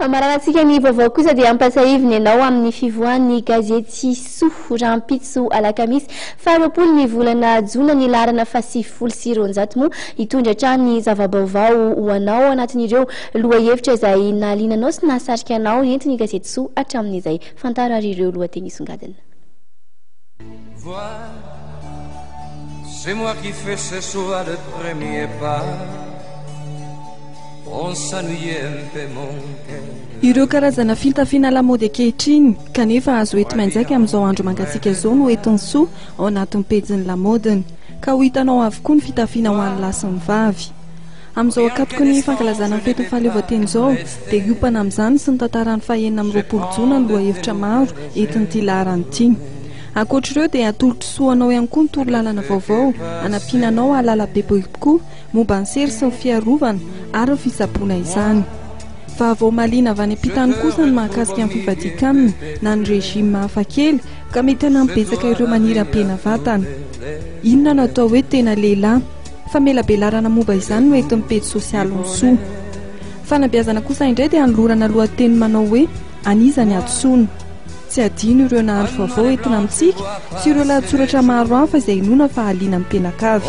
Maranatsika ny vaovao kosa dia ampasahiviny ianao amin'ny fivoahan'ny gazety Soa Rampitso Alakamisy faharoapolo ny volana Jona ny larana fasifolo sy roanjato moa hitondra hatrany zavabaovao ho anao anatin'ireo lohahevitra izay nahalinanao sy nahasarika anao entiny gazety Soa hatramin'izay fantaro ary ireo lohateny isongadina. C'est moi qui fais ce soir le premier pas. On s'ennuyait un peu mon cœur. Ireo karazana fitafiana lamaody ankehitriny kanefa azo ety manjaika amin'izao andro mangatsiaka izao no entiny Soa ao anatin'ny pejiny lamaodiny ka ho hitanao avokoa ny fitafiana ho an'ny lahy sy ny vavy. Amin'izao akatoka ny fankalazana ny fety fahaleovantena izao dia hiopana amin'izany sy ny tantaran'ny fahaenina amin'ny roapolo Jona ny lohahevitra maro entin'ity laharana ity. Ankoatr'ireo dia atolotra soanao ihany koa ny torolalana vaovao anampinanao ahalala bebe koa momba ny sery sy ny fiarovana ary ny fisaboana izany. Vaovao malina avy any ampitany kosa ny mahakasika amin'ny fivadika aminy na ny rejima hafakely ka mety hanambetsaka ireo maniram-pena vatana. Inona no atao hoe tena lehilahy? Fa mela belarana momba izany no eto amin'ny pejy sosialy ny Soa. Fanabeazana kosa indray dia anolorana lohateny manao hoe anizany adosoana. Tsy adino ireo nahandro vaovao entina amintsika sy ireo lahatsoratra maro hafa izay inona fa haliana amin'ny mpianakavy.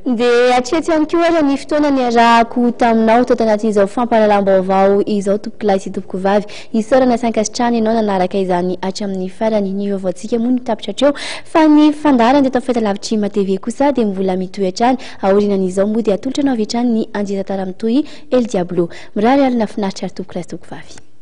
Dia atreto ihany koa ary ny fotoana niarahako taminao tao tanatin'izao fampahalalam-baovao izao tompoko lahy sy tompoko vavy isaorana sankasitrany ianao nanaraka izany hatramin'ny farany ny vaovaontsika moa nitapitra hatreo fa ny fandarana dia atao fahitalavitra Ima TV kosa dia mbola mitohy hatrany aorianan'izao moa dia atolotra anao avy hatrany ny anjera tara mitohy El Diablo mirary ary nafinaritra ary tompoko lahy sy tompoko vavy.